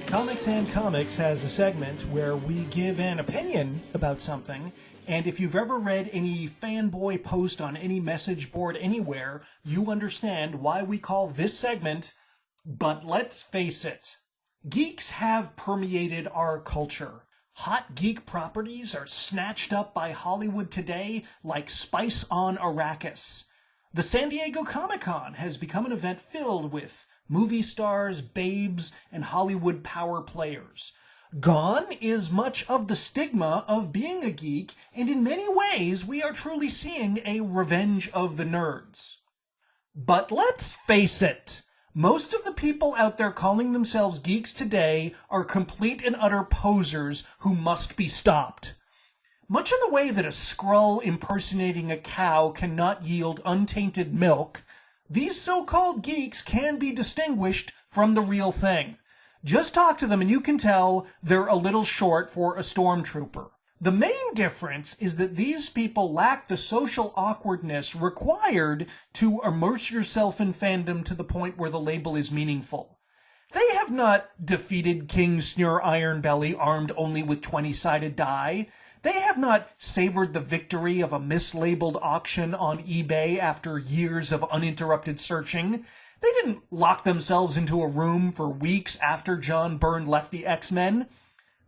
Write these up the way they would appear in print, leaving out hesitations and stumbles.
Comics and Comics has a segment where we give an opinion about something, and if you've ever read any fanboy post on any message board anywhere, you understand why we call this segment, But Let's Face It. Geeks have permeated our culture. Hot geek properties are snatched up by Hollywood today like spice on Arrakis. The San Diego Comic-Con has become an event filled with movie stars, babes, and Hollywood power players. Gone is much of the stigma of being a geek, and in many ways we are truly seeing a revenge of the nerds. But let's face it, most of the people out there calling themselves geeks today are complete and utter posers who must be stopped. Much in the way that a Skrull impersonating a cow cannot yield untainted milk, these so-called geeks can be distinguished from the real thing. Just talk to them and you can tell they're a little short for a stormtrooper. The main difference is that these people lack the social awkwardness required to immerse yourself in fandom to the point where the label is meaningful. They have not defeated King Snur Ironbelly armed only with 20-sided die. They have not savored the victory of a mislabeled auction on eBay after years of uninterrupted searching. They didn't lock themselves into a room for weeks after John Byrne left the X-Men.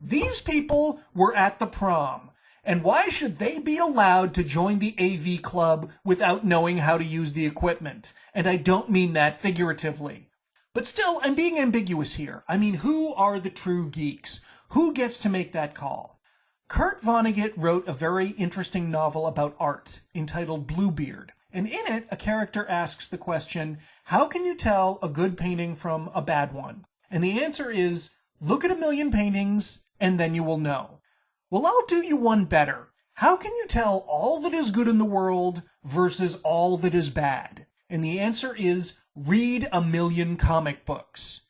These people were at the prom, and why should they be allowed to join the AV club without knowing how to use the equipment? And I don't mean that figuratively. But still, I'm being ambiguous here. I mean, who are the true geeks? Who gets to make that call? Kurt Vonnegut wrote a very interesting novel about art entitled Bluebeard, and in it, a character asks the question, how can you tell a good painting from a bad one? And the answer is, look at 1,000,000 paintings, and then you will know. Well, I'll do you one better. How can you tell all that is good in the world versus all that is bad? And the answer is, read 1,000,000 comic books.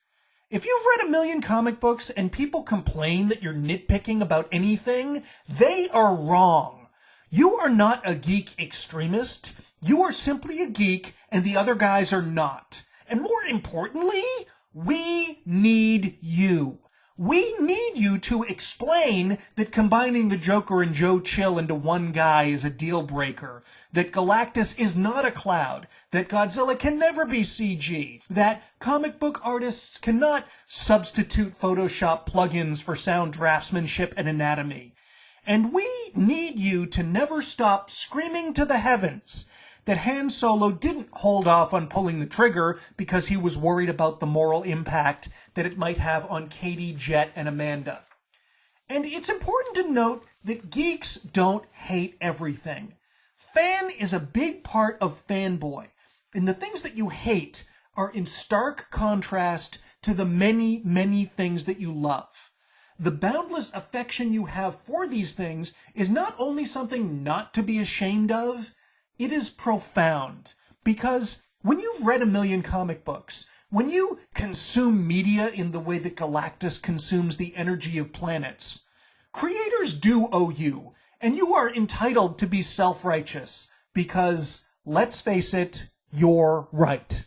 If you've read 1,000,000 comic books and people complain that you're nitpicking about anything, they are wrong. You are not a geek extremist. You are simply a geek and the other guys are not. And more importantly, we need you. We need you to explain that combining the Joker and Joe Chill into one guy is a deal breaker, that Galactus is not a cloud, that Godzilla can never be CG, that comic book artists cannot substitute Photoshop plugins for sound draftsmanship and anatomy. And we need you to never stop screaming to the heavens that Han Solo didn't hold off on pulling the trigger because he was worried about the moral impact that it might have on Katie, Jet, and Amanda. And it's important to note that geeks don't hate everything. Fan is a big part of fanboy, and the things that you hate are in stark contrast to the many, many things that you love. The boundless affection you have for these things is not only something not to be ashamed of, it is profound. Because when you've read 1,000,000 comic books, when you consume media in the way that Galactus consumes the energy of planets, creators do owe you, and you are entitled to be self-righteous, because, let's face it, you're right.